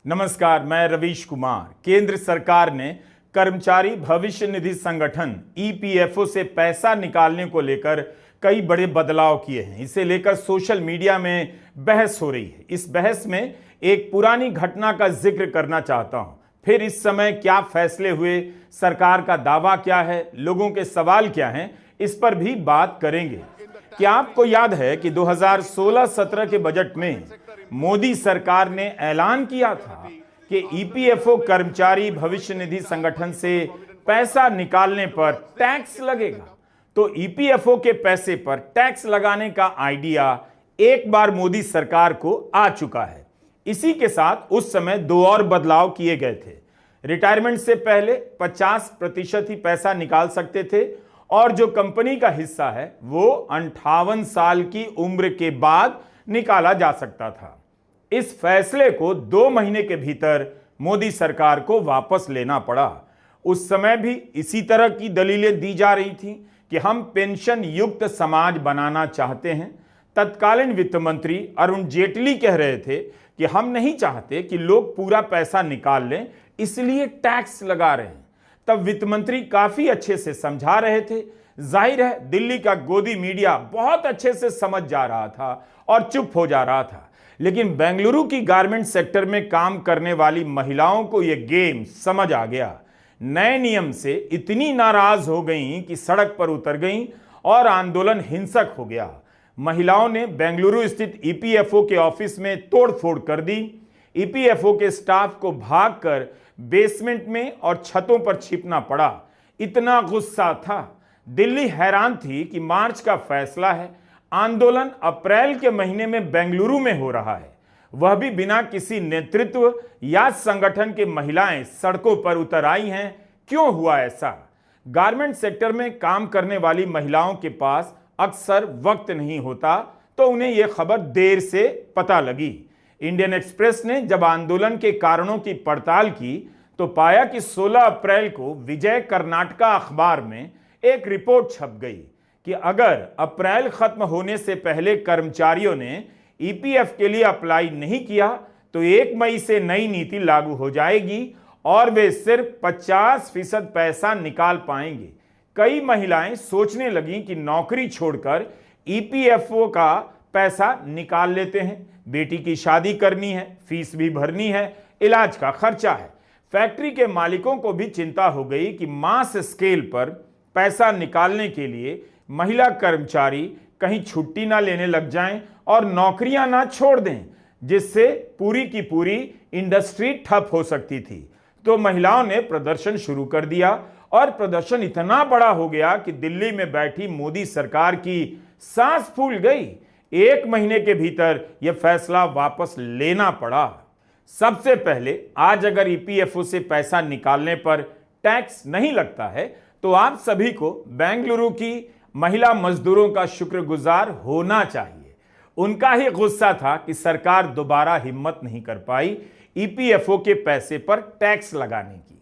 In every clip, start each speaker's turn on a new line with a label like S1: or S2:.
S1: नमस्कार, मैं रवीश कुमार। केंद्र सरकार ने कर्मचारी भविष्य निधि संगठन ईपीएफओ से पैसा निकालने को लेकर कई बड़े बदलाव किए हैं। इसे लेकर सोशल मीडिया में बहस हो रही है। इस बहस में एक पुरानी घटना का जिक्र करना चाहता हूं। फिर इस समय क्या फैसले हुए, सरकार का दावा क्या है, लोगों के सवाल क्या हैं, इस पर भी बात करेंगे। क्या आपको याद है कि 2016-17 के बजट में मोदी सरकार ने ऐलान किया था कि ईपीएफओ कर्मचारी भविष्य निधि संगठन से पैसा निकालने पर टैक्स लगेगा। तो ईपीएफओ के पैसे पर टैक्स लगाने का आइडिया एक बार मोदी सरकार को आ चुका है। इसी के साथ उस समय दो और बदलाव किए गए थे। रिटायरमेंट से पहले 50% ही पैसा निकाल सकते थे और जो कंपनी का हिस्सा है वो 58 साल की उम्र के बाद निकाला जा सकता था। इस फैसले को 2 महीने के भीतर मोदी सरकार को वापस लेना पड़ा। उस समय भी इसी तरह की दलीलें दी जा रही थी कि हम पेंशन युक्त समाज बनाना चाहते हैं। तत्कालीन वित्त मंत्री अरुण जेटली कह रहे थे कि हम नहीं चाहते कि लोग पूरा पैसा निकाल लें, इसलिए टैक्स लगा रहे हैं। तब वित्त मंत्री काफी अच्छे से समझा रहे थे। जाहिर है दिल्ली का गोदी मीडिया बहुत अच्छे से समझ जा रहा था और चुप हो जा रहा था। लेकिन बेंगलुरु की गारमेंट सेक्टर में काम करने वाली महिलाओं को यह गेम समझ आ गया। नए नियम से इतनी नाराज हो गईं कि सड़क पर उतर गईं और आंदोलन हिंसक हो गया। महिलाओं ने बेंगलुरु स्थित ईपीएफओ के ऑफिस में तोड़फोड़ कर दी। ईपीएफओ के स्टाफ को भागकर बेसमेंट में और छतों पर छिपना पड़ा। इतना गुस्सा था। दिल्ली हैरान थी कि मार्च का फैसला है, आंदोलन अप्रैल के महीने में बेंगलुरु में हो रहा है, वह भी बिना किसी नेतृत्व या संगठन के महिलाएं सड़कों पर उतर आई हैं। क्यों हुआ ऐसा? गारमेंट सेक्टर में काम करने वाली महिलाओं के पास अक्सर वक्त नहीं होता, तो उन्हें यह खबर देर से पता लगी। इंडियन एक्सप्रेस ने जब आंदोलन के कारणों की पड़ताल की तो पाया कि 16 अप्रैल को विजय कर्नाटका अखबार में एक रिपोर्ट छप गई कि अगर अप्रैल खत्म होने से पहले कर्मचारियों ने ईपीएफ के लिए अप्लाई नहीं किया तो 1 मई से नई नीति लागू हो जाएगी और वे सिर्फ 50% पैसा निकाल पाएंगे। कई महिलाएं सोचने लगीं कि नौकरी छोड़कर ईपीएफओ का पैसा निकाल लेते हैं। बेटी की शादी करनी है, फीस भी भरनी है, इलाज का खर्चा है। फैक्ट्री के मालिकों को भी चिंता हो गई कि मास स्केल पर पैसा निकालने के लिए महिला कर्मचारी कहीं छुट्टी ना लेने लग जाएं और नौकरियां ना छोड़ दें, जिससे पूरी की पूरी इंडस्ट्री ठप हो सकती थी। तो महिलाओं ने प्रदर्शन शुरू कर दिया और प्रदर्शन इतना बड़ा हो गया कि दिल्ली में बैठी मोदी सरकार की सांस फूल गई। 1 महीने के भीतर यह फैसला वापस लेना पड़ा। सबसे पहले आज अगर ईपीएफओ से पैसा निकालने पर टैक्स नहीं लगता है तो आप सभी को बेंगलुरु की महिला मजदूरों का शुक्रगुजार होना चाहिए। उनका ही गुस्सा था कि सरकार दोबारा हिम्मत नहीं कर पाई ईपीएफओ के पैसे पर टैक्स लगाने की।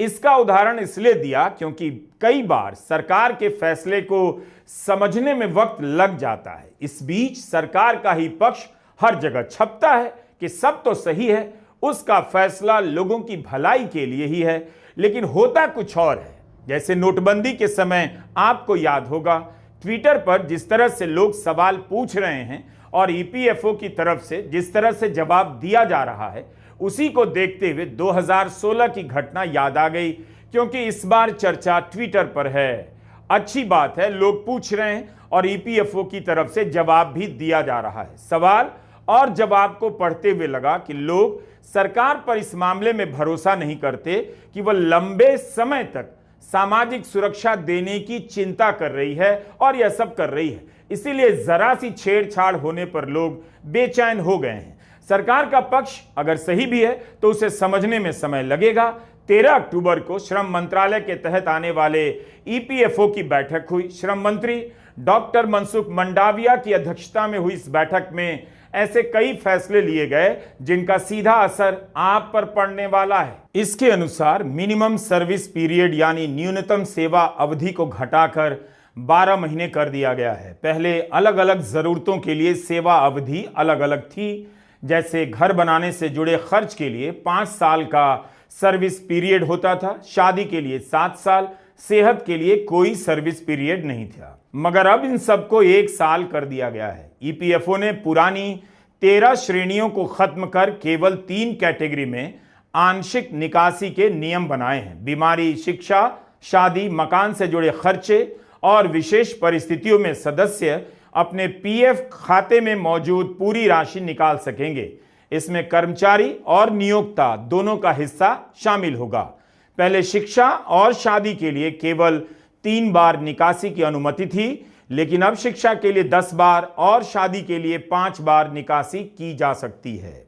S1: इसका उदाहरण इसलिए दिया क्योंकि कई बार सरकार के फैसले को समझने में वक्त लग जाता है। इस बीच सरकार का ही पक्ष हर जगह छपता है कि सब तो सही है, उसका फैसला लोगों की भलाई के लिए ही है, लेकिन होता कुछ और है। जैसे नोटबंदी के समय आपको याद होगा, ट्विटर पर जिस तरह से लोग सवाल पूछ रहे हैं और ईपीएफओ की तरफ से जिस तरह से जवाब दिया जा रहा है, उसी को देखते हुए 2016 की घटना याद आ गई, क्योंकि इस बार चर्चा ट्विटर पर है। अच्छी बात है, लोग पूछ रहे हैं और ईपीएफओ की तरफ से जवाब भी दिया जा रहा है। सवाल और जवाब को पढ़ते हुए लगा कि लोग सरकार पर इस मामले में भरोसा नहीं करते कि वह लंबे समय तक सामाजिक सुरक्षा देने की चिंता कर रही है और यह सब कर रही है। इसीलिए जरा सी छेड़छाड़ होने पर लोग बेचैन हो गए हैं। सरकार का पक्ष अगर सही भी है तो उसे समझने में समय लगेगा। 13 अक्टूबर को श्रम मंत्रालय के तहत आने वाले ईपीएफओ की बैठक हुई। श्रम मंत्री डॉक्टर मनसुख मंडाविया की अध्यक्षता में हुई इस बैठक में ऐसे कई फैसले लिए गए जिनका सीधा असर आप पर पड़ने वाला है। इसके अनुसार मिनिमम सर्विस पीरियड यानी न्यूनतम सेवा अवधि को घटाकर 12 महीने कर दिया गया है। पहले अलग अलग जरूरतों के लिए सेवा अवधि अलग अलग थी, जैसे घर बनाने से जुड़े खर्च के लिए 5 साल का सर्विस पीरियड होता था, शादी के लिए 7 साल, सेहत के लिए कोई सर्विस पीरियड नहीं था। मगर अब इन सबको 1 साल कर दिया गया है। ईपीएफओ ने पुरानी 13 श्रेणियों को खत्म कर केवल 3 कैटेगरी में आंशिक निकासी के नियम बनाए हैं। बीमारी, शिक्षा, शादी, मकान से जुड़े खर्चे और विशेष परिस्थितियों में सदस्य अपने पीएफ खाते में मौजूद पूरी राशि निकाल सकेंगे। इसमें कर्मचारी और नियोक्ता दोनों का हिस्सा शामिल होगा। पहले शिक्षा और शादी के लिए केवल 3 बार निकासी की अनुमति थी, लेकिन अब शिक्षा के लिए 10 बार और शादी के लिए 5 बार निकासी की जा सकती है।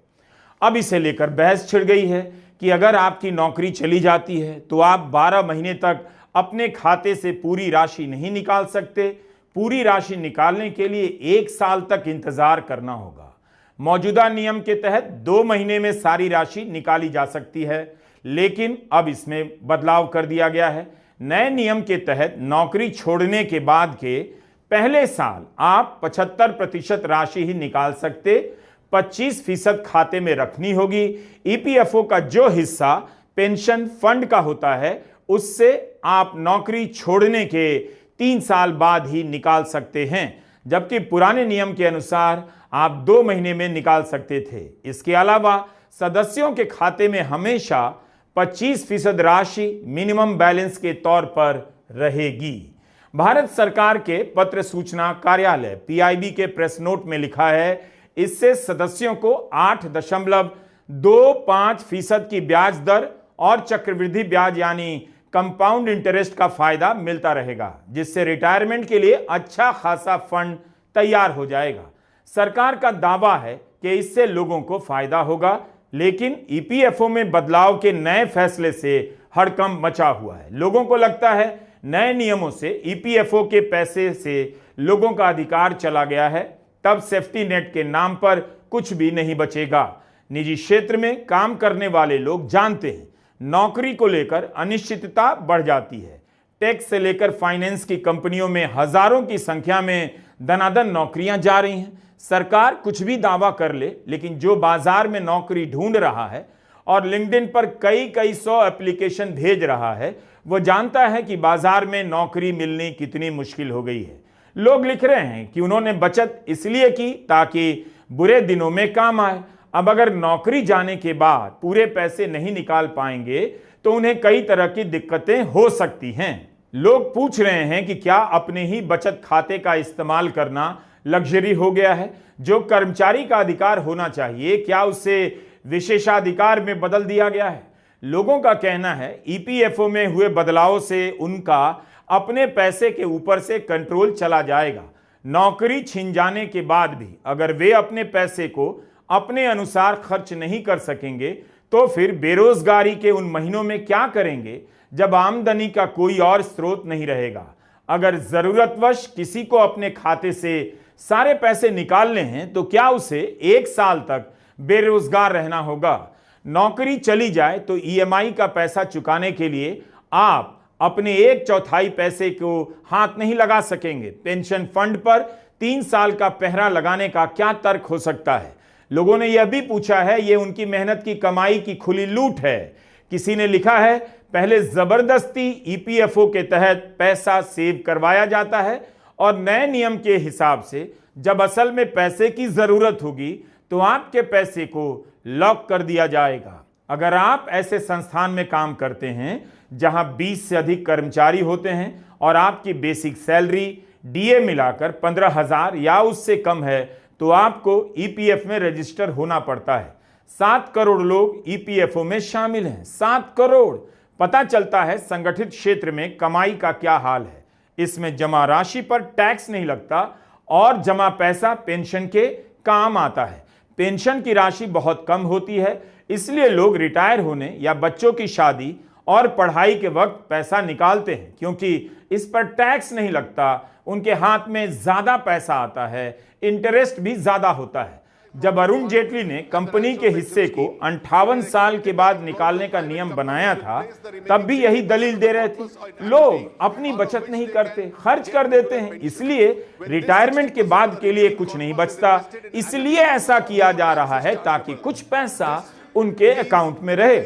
S1: अब इसे लेकर बहस छिड़ गई है कि अगर आपकी नौकरी चली जाती है तो आप 12 महीने तक अपने खाते से पूरी राशि नहीं निकाल सकते। पूरी राशि निकालने के लिए 1 साल तक इंतजार करना होगा। मौजूदा नियम के तहत 2 महीने में सारी राशि निकाली जा सकती है, लेकिन अब इसमें बदलाव कर दिया गया है। नए नियम के तहत नौकरी छोड़ने के बाद के पहले साल आप 75% राशि ही निकाल सकते, 25% खाते में रखनी होगी। ईपीएफओ का जो हिस्सा पेंशन फंड का होता है, उससे आप नौकरी छोड़ने के 3 साल बाद ही निकाल सकते हैं, जबकि पुराने नियम के अनुसार आप 2 महीने में निकाल सकते थे। इसके अलावा सदस्यों के खाते में हमेशा 25% राशि मिनिमम बैलेंस के तौर पर रहेगी। भारत सरकार के पत्र सूचना कार्यालय पीआईबी के प्रेस नोट में लिखा है, इससे सदस्यों को 8.25% की ब्याज दर और चक्रवृद्धि ब्याज यानी कंपाउंड इंटरेस्ट का फायदा मिलता रहेगा, जिससे रिटायरमेंट के लिए अच्छा खासा फंड तैयार हो जाएगा। सरकार का दावा है कि इससे लोगों को फायदा होगा, लेकिन ईपीएफओ में बदलाव के नए फैसले से हड़कंप मचा हुआ है। लोगों को लगता है नए नियमों से ईपीएफओ के पैसे से लोगों का अधिकार चला गया है, तब सेफ्टी नेट के नाम पर कुछ भी नहीं बचेगा। निजी क्षेत्र में काम करने वाले लोग जानते हैं, नौकरी को लेकर अनिश्चितता बढ़ जाती है। टैक्स से लेकर फाइनेंस की कंपनियों में हजारों की संख्या में दनादन नौकरियां जा रही हैं। सरकार कुछ भी दावा कर ले, लेकिन जो बाजार में नौकरी ढूंढ रहा है और लिंक्डइन पर कई 100 एप्लीकेशन भेज रहा है, वो जानता है कि बाजार में नौकरी मिलनी कितनी मुश्किल हो गई है। लोग लिख रहे हैं कि उन्होंने बचत इसलिए की ताकि बुरे दिनों में काम आए। अब अगर नौकरी जाने के बाद पूरे पैसे नहीं निकाल पाएंगे तो उन्हें कई तरह की दिक्कतें हो सकती हैं। लोग पूछ रहे हैं कि क्या अपने ही बचत खाते का इस्तेमाल करना लग्जरी हो गया है? जो कर्मचारी का अधिकार होना चाहिए, क्या उसे विशेषाधिकार में बदल दिया गया है? लोगों का कहना है ईपीएफओ में हुए बदलावों से उनका अपने पैसे के ऊपर से कंट्रोल चला जाएगा। नौकरी छिन जाने के बाद भी अगर वे अपने पैसे को अपने अनुसार खर्च नहीं कर सकेंगे तो फिर बेरोजगारी के उन महीनों में क्या करेंगे जब आमदनी का कोई और स्रोत नहीं रहेगा। अगर जरूरतवश किसी को अपने खाते से सारे पैसे निकालने हैं तो क्या उसे 1 साल तक बेरोजगार रहना होगा? नौकरी चली जाए तो ईएमआई का पैसा चुकाने के लिए आप अपने 1/4 पैसे को हाथ नहीं लगा सकेंगे। पेंशन फंड पर 3 साल का पहरा लगाने का क्या तर्क हो सकता है? लोगों ने यह भी पूछा है, यह उनकी मेहनत की कमाई की खुली लूट है। किसी ने लिखा है, पहले जबरदस्ती ईपीएफओ के तहत पैसा सेव करवाया जाता है और नए नियम के हिसाब से जब असल में पैसे की जरूरत होगी तो आपके पैसे को लॉक कर दिया जाएगा। अगर आप ऐसे संस्थान में काम करते हैं जहां 20 से अधिक कर्मचारी होते हैं और आपकी बेसिक सैलरी डीए मिलाकर 15,000 या उससे कम है तो आपको ईपीएफ में रजिस्टर होना पड़ता है। 7 करोड़ लोग ईपीएफओ में शामिल हैं। 7 करोड़। पता चलता है संगठित क्षेत्र में कमाई का क्या हाल है। इसमें जमा राशि पर टैक्स नहीं लगता और जमा पैसा पेंशन के काम आता है। पेंशन की राशि बहुत कम होती है, इसलिए लोग रिटायर होने या बच्चों की शादी और पढ़ाई के वक्त पैसा निकालते हैं, क्योंकि इस पर टैक्स नहीं लगता। उनके हाथ में ज्यादा पैसा आता है, इंटरेस्ट भी ज्यादा होता है। जब अरुण जेटली ने कंपनी के हिस्से को 58 साल के बाद निकालने का नियम बनाया था, तब भी यही दलील दे रहे थे, लोग अपनी बचत नहीं करते, खर्च कर देते हैं, इसलिए रिटायरमेंट के बाद के लिए कुछ नहीं बचता, इसलिए ऐसा किया जा रहा है ताकि कुछ पैसा उनके अकाउंट में रहे।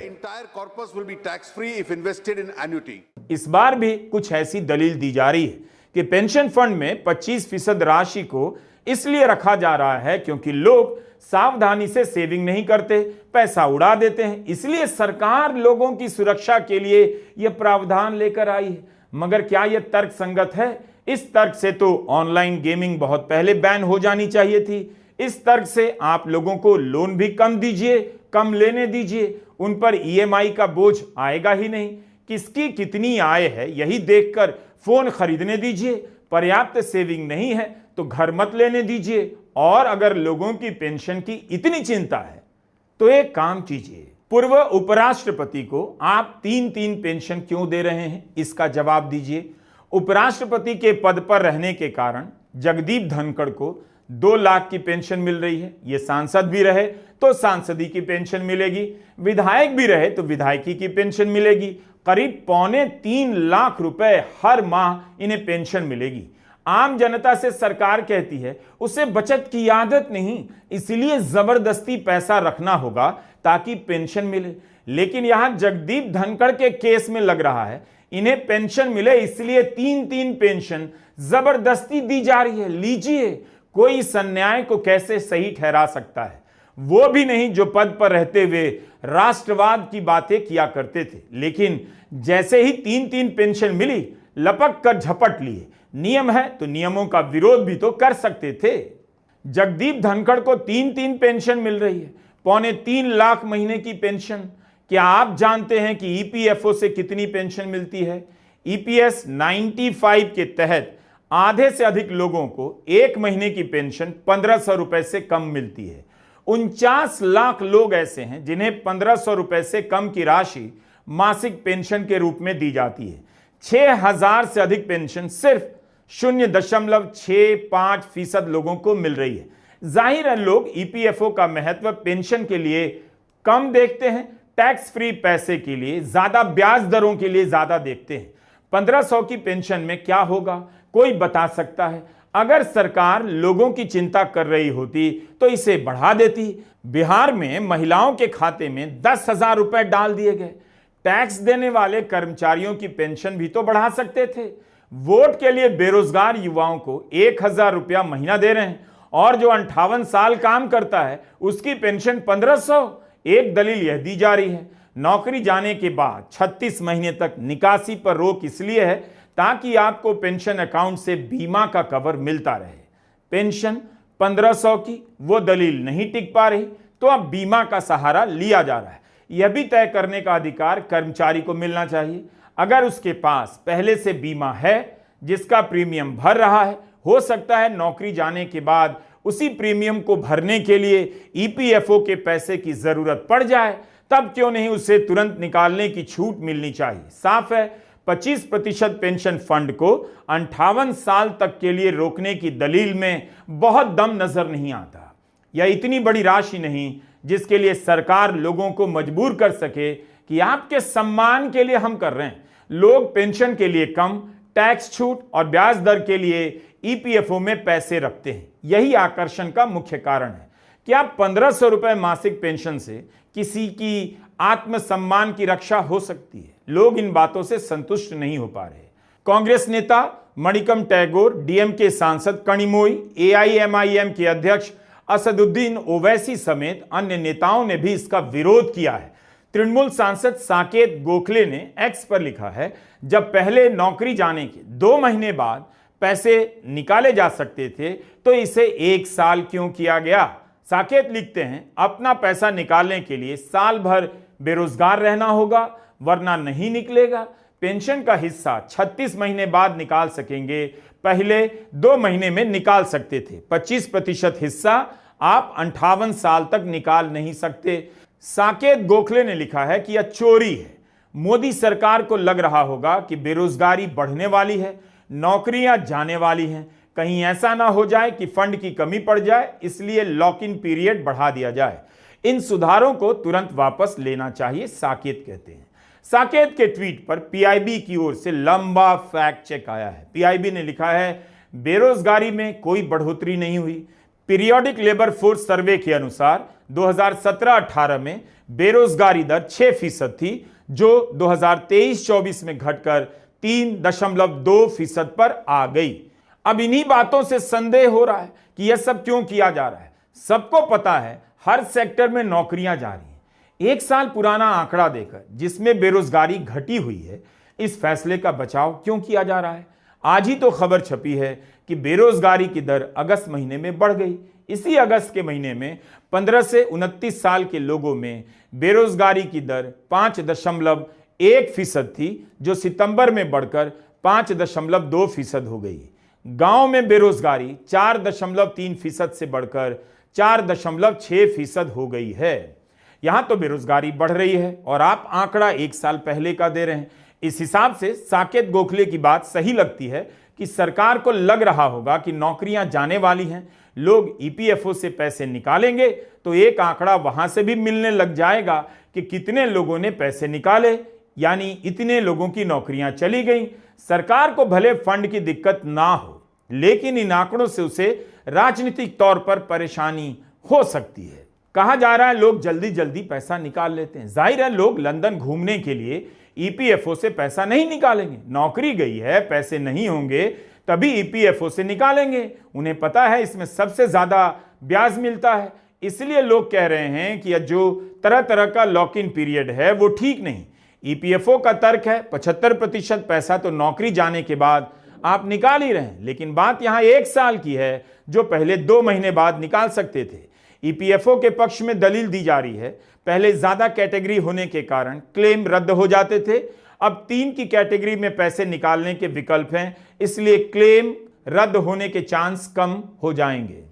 S1: इस बार भी कुछ ऐसी दलील दी जा रही है कि पेंशन फंड में 25% राशि को इसलिए रखा जा रहा है क्योंकि लोग सावधानी से सेविंग नहीं करते, पैसा उड़ा देते हैं, इसलिए सरकार लोगों की सुरक्षा के लिए यह प्रावधान लेकर आई है। मगर क्या यह तर्क संगत है? इस तर्क से तो ऑनलाइन गेमिंग बहुत पहले बैन हो जानी चाहिए थी। इस तर्क से आप लोगों को लोन भी कम दीजिए, कम लेने दीजिए, उन पर ईएमआई का बोझ आएगा ही नहीं। किसकी कितनी आय है यही देखकर फोन खरीदने दीजिए, पर्याप्त सेविंग नहीं है तो घर मत लेने दीजिए। और अगर लोगों की पेंशन की इतनी चिंता है तो एक काम कीजिए, पूर्व उपराष्ट्रपति को आप 3-3 पेंशन क्यों दे रहे हैं, इसका जवाब दीजिए। उपराष्ट्रपति के पद पर रहने के कारण जगदीप धनखड़ को 2 लाख की पेंशन मिल रही है, ये सांसद भी रहे तो सांसदी की पेंशन मिलेगी, विधायक भी रहे तो विधायकी की पेंशन मिलेगी, करीब 2.25 लाख रुपए हर माह इन्हें पेंशन मिलेगी। आम जनता से सरकार कहती है उसे बचत की आदत नहीं, इसलिए जबरदस्ती पैसा रखना होगा ताकि पेंशन मिले। लेकिन यहां जगदीप धनखड़ के केस में लग रहा है इन्हें पेंशन मिले इसलिए 3-3 पेंशन जबरदस्ती दी जा रही है। लीजिए, कोई इस अन्याय को कैसे सही ठहरा सकता है? वो भी नहीं जो पद पर रहते हुए राष्ट्रवाद की बातें किया करते थे, लेकिन जैसे ही 3-3 पेंशन मिली लपक कर झपट लिए। नियम है तो नियमों का विरोध भी तो कर सकते थे। जगदीप धनखड़ को 3-3 पेंशन मिल रही है, 2.25 लाख महीने की पेंशन। क्या आप जानते हैं कि ईपीएफओ से कितनी पेंशन मिलती है? ईपीएस 95 के तहत आधे से अधिक लोगों को 1 महीने की पेंशन 1500 रुपए से कम मिलती है। 49 लाख लोग ऐसे हैं जिन्हें 1500 रुपए से कम की राशि मासिक पेंशन के रूप में दी जाती है। 6000 से अधिक पेंशन सिर्फ 0.65% लोगों को मिल रही है। जाहिर है लोग ईपीएफओ का महत्व पेंशन के लिए कम देखते हैं, टैक्स फ्री पैसे के लिए, ज्यादा ब्याज दरों के लिए ज्यादा देखते हैं। 1500 की पेंशन में क्या होगा कोई बता सकता है? अगर सरकार लोगों की चिंता कर रही होती तो इसे बढ़ा देती। बिहार में महिलाओं के खाते में 10,000 रुपए डाल दिए गए। टैक्स देने वाले कर्मचारियों की पेंशन भी तो बढ़ा सकते थे। वोट के लिए बेरोजगार युवाओं को 1,000 रुपया महीना दे रहे हैं और जो 58 साल काम करता है उसकी पेंशन 1500। एक दलील यह दी जा रही है नौकरी जाने के बाद 36 महीने तक निकासी पर रोक इसलिए है ताकि आपको पेंशन अकाउंट से बीमा का कवर मिलता रहे। पेंशन 1500 की वो दलील नहीं टिक पा रही तो अब बीमा का सहारा लिया जा रहा है। यह भी तय करने का अधिकार कर्मचारी को मिलना चाहिए। अगर उसके पास पहले से बीमा है जिसका प्रीमियम भर रहा है, हो सकता है नौकरी जाने के बाद उसी प्रीमियम को भरने के लिए ईपीएफओ के पैसे की जरूरत पड़ जाए, तब क्यों नहीं उसे तुरंत निकालने की छूट मिलनी चाहिए। साफ है 25% पेंशन फंड को 58 साल तक के लिए रोकने की दलील में बहुत दम नजर नहीं आता। यह इतनी बड़ी राशि नहीं जिसके लिए सरकार लोगों को मजबूर कर सके कि आपके सम्मान के लिए हम कर रहे हैं। लोग पेंशन के लिए कम टैक्स छूट और ब्याज दर के लिए ईपीएफओ में पैसे रखते हैं। यही आकर्षण का मुख्य कारण है। क्या 1500 रुपए मासिक पेंशन से किसी की आत्मसम्मान की रक्षा हो सकती है? लोग इन बातों से संतुष्ट नहीं हो पा रहे। कांग्रेस नेता मणिकम टैगोर, डीएमके सांसद कनिमोई, एआईएमआईएम के अध्यक्ष असदुद्दीन ओवैसी समेत अन्य नेताओं ने भी इसका विरोध किया है। तृणमूल सांसद साकेत गोखले ने एक्स पर लिखा है, जब पहले नौकरी जाने के 2 महीने बाद पैसे निकाले जा सकते थे तो इसे 1 साल क्यों किया गया? साकेत लिखते हैं, अपना पैसा निकालने के लिए साल भर बेरोजगार रहना होगा वरना नहीं निकलेगा। पेंशन का हिस्सा 36 महीने बाद निकाल सकेंगे, पहले 2 महीने में निकाल सकते थे। 25% हिस्सा आप 58 साल तक निकाल नहीं सकते। साकेत गोखले ने लिखा है कि यह चोरी है। मोदी सरकार को लग रहा होगा कि बेरोजगारी बढ़ने वाली है, नौकरियां जाने वाली हैं, कहीं ऐसा ना हो जाए कि फंड की कमी पड़ जाए, इसलिए लॉक इन पीरियड बढ़ा दिया जाए। इन सुधारों को तुरंत वापस लेना चाहिए, साकेत कहते हैं। साकेत के ट्वीट पर पीआईबी की ओर से लंबा फैक्ट चेक आया है। पीआईबी ने लिखा है, बेरोजगारी में कोई बढ़ोतरी नहीं हुई। पीरियोडिक लेबर फोर्स सर्वे के अनुसार 2017-18 में बेरोजगारी दर 6% थी, जो 2023-24 में घटकर 3.2% पर आ गई। अब इन्हीं बातों से संदेह हो रहा है कि यह सब क्यों किया जा रहा है। सबको पता है हर सेक्टर में नौकरियां जा रही हैं। एक साल पुराना आंकड़ा देकर जिसमें बेरोजगारी घटी हुई है, इस फैसले का बचाव क्यों किया जा रहा है? आज ही तो खबर छपी है कि बेरोजगारी की दर अगस्त महीने में बढ़ गई। इसी अगस्त के महीने में 15 से 29 साल के लोगों में बेरोजगारी की दर 5.1% थी, जो सितंबर में बढ़कर 5.2% हो गई। गांव में बेरोजगारी 4.3% से बढ़कर 4.6% हो गई है। यहां तो बेरोजगारी बढ़ रही है और आप आंकड़ा एक साल पहले का दे रहे हैं। इस हिसाब से साकेत गोखले की बात सही लगती है कि सरकार को लग रहा होगा कि नौकरियां जाने वाली हैं, लोग ईपीएफओ से पैसे निकालेंगे तो एक आंकड़ा वहां से भी मिलने लग जाएगा कि कितने लोगों ने पैसे निकाले, यानी इतने लोगों की नौकरियां चली गई। सरकार को भले फंड की दिक्कत ना हो, लेकिन इन आंकड़ों से उसे राजनीतिक तौर पर परेशानी हो सकती है। कहा जा रहा है लोग जल्दी जल्दी पैसा निकाल लेते हैं। जाहिर है लोग लंदन घूमने के लिए ईपीएफओ से पैसा नहीं निकालेंगे। नौकरी गई है, पैसे नहीं होंगे तभी ईपीएफओ से निकालेंगे। उन्हें पता है इसमें सबसे ज्यादा ब्याज मिलता है। इसलिए लोग कह रहे हैं कि जो तरह तरह का लॉक इन पीरियड है वो ठीक नहीं। ईपीएफओ का तर्क है 75% पैसा तो नौकरी जाने के बाद आप निकाल ही रहे हैं, लेकिन बात यहां 1 साल की है, जो पहले 2 महीने बाद निकाल सकते थे। ईपीएफओ के पक्ष में दलील दी जा रही है, पहले ज्यादा कैटेगरी होने के कारण क्लेम रद्द हो जाते थे, अब 3 की कैटेगरी में पैसे निकालने के विकल्प हैं, इसलिए क्लेम रद्द होने के चांस कम हो जाएंगे।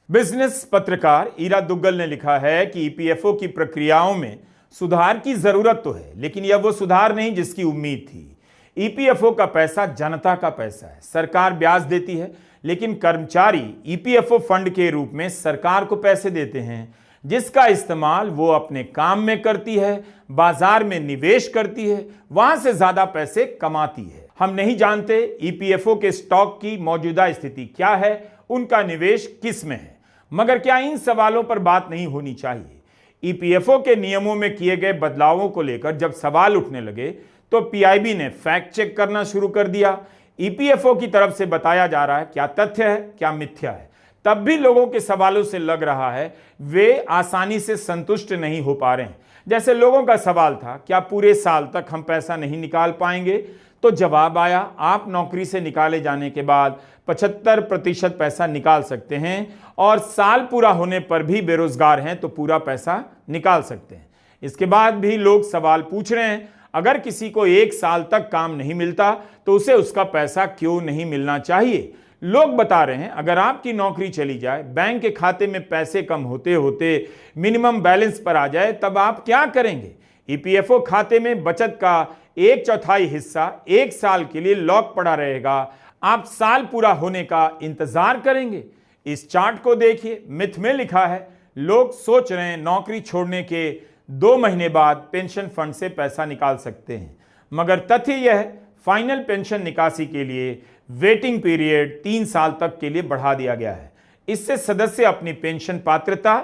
S1: बिजनेस पत्रकार ईरा दुग्गल ने लिखा है कि ईपीएफओ की प्रक्रियाओं में सुधार की जरूरत तो है, लेकिन यह वो सुधार नहीं जिसकी उम्मीद थी। ईपीएफओ का पैसा जनता का पैसा है, सरकार ब्याज देती है, लेकिन कर्मचारी ईपीएफओ फंड के रूप में सरकार को पैसे देते हैं, जिसका इस्तेमाल वो अपने काम में करती है, बाजार में निवेश करती है, वहां से ज्यादा पैसे कमाती है। हम नहीं जानते ईपीएफओ के स्टॉक की मौजूदा स्थिति क्या है, उनका निवेश किस में है, मगर क्या इन सवालों पर बात नहीं होनी चाहिए? ईपीएफओ के नियमों में किए गए बदलावों को लेकर जब सवाल उठने लगे तो पीआईबी ने फैक्ट चेक करना शुरू कर दिया। ईपीएफओ की तरफ से बताया जा रहा है क्या तथ्य है क्या मिथ्या है। तब भी लोगों के सवालों से लग रहा है वे आसानी से संतुष्ट नहीं हो पा रहे हैं। जैसे लोगों का सवाल था क्या पूरे साल तक हम पैसा नहीं निकाल पाएंगे, तो जवाब आया आप नौकरी से निकाले जाने के बाद 75% पैसा निकाल सकते हैं और साल पूरा होने पर भी बेरोजगार हैं तो पूरा पैसा निकाल सकते हैं। इसके बाद भी लोग सवाल पूछ रहे हैं अगर किसी को 1 साल तक काम नहीं मिलता तो उसे उसका पैसा क्यों नहीं मिलना चाहिए। लोग बता रहे हैं अगर आपकी नौकरी चली जाए, बैंक के खाते में पैसे कम होते होते मिनिमम बैलेंस पर आ जाए, तब आप क्या करेंगे? ईपीएफओ खाते में बचत का 1/4 हिस्सा 1 साल के लिए लॉक पड़ा रहेगा। आप साल पूरा होने का इंतजार करेंगे? इस चार्ट को देखिए, मिथ में लिखा है लोग सोच रहे हैं नौकरी छोड़ने के 2 महीने बाद पेंशन फंड से पैसा निकाल सकते हैं, मगर तथ्य यह है फाइनल पेंशन निकासी के लिए वेटिंग पीरियड 3 साल तक के लिए बढ़ा दिया गया है। इससे सदस्य अपनी पेंशन पात्रता,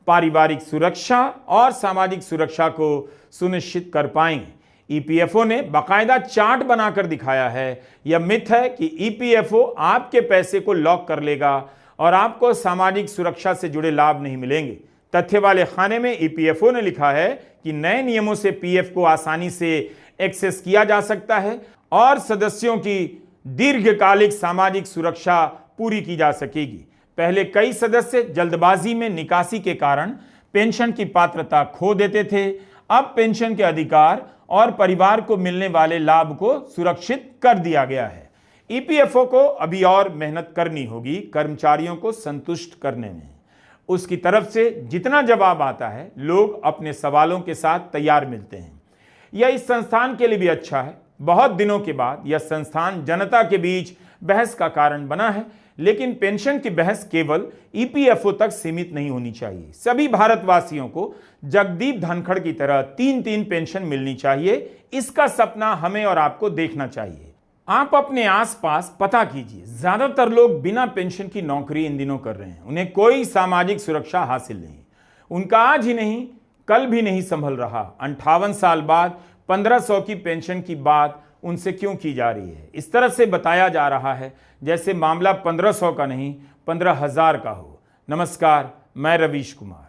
S1: पारिवारिक सुरक्षा और सामाजिक सुरक्षा को सुनिश्चित कर पाएंगे। ईपीएफओ ने बाकायदा चार्ट बनाकर दिखाया है। यह मिथ है कि ईपीएफओ आपके पैसे को लॉक कर लेगा और आपको सामाजिक सुरक्षा से जुड़े लाभ नहीं मिलेंगे। तथ्य वाले खाने में ईपीएफओ ने लिखा है कि नए नियमों से पीएफ को आसानी से एक्सेस किया जा सकता है और सदस्यों की दीर्घकालिक सामाजिक सुरक्षा पूरी की जा सकेगी। पहले कई सदस्य जल्दबाजी में निकासी के कारण पेंशन की पात्रता खो देते थे। अब पेंशन के अधिकार और परिवार को मिलने वाले लाभ को सुरक्षित कर दिया गया है। ईपीएफओ को अभी और मेहनत करनी होगी कर्मचारियों को संतुष्ट करने में। उसकी तरफ से जितना जवाब आता है लोग अपने सवालों के साथ तैयार मिलते हैं। यह इस संस्थान के लिए भी अच्छा है। बहुत दिनों के बाद यह संस्थान जनता के बीच बहस का कारण बना है, लेकिन पेंशन की बहस केवल ईपीएफओ तक सीमित नहीं होनी चाहिए। सभी भारतवासियों को जगदीप धनखड़ की तरह 3-3 पेंशन मिलनी चाहिए। इसका सपना हमें और आपको देखना चाहिए। आप अपने आसपास पता कीजिए, ज्यादातर लोग बिना पेंशन की नौकरी इन दिनों कर रहे हैं। उन्हें कोई सामाजिक सुरक्षा हासिल नहीं। उनका आज ही नहीं कल भी नहीं संभल रहा। 58 साल बाद 1500 की पेंशन की बात उनसे क्यों की जा रही है? इस तरह से बताया जा रहा है जैसे मामला 1500 का नहीं 15,000 का हो। नमस्कार, मैं रवीश कुमार।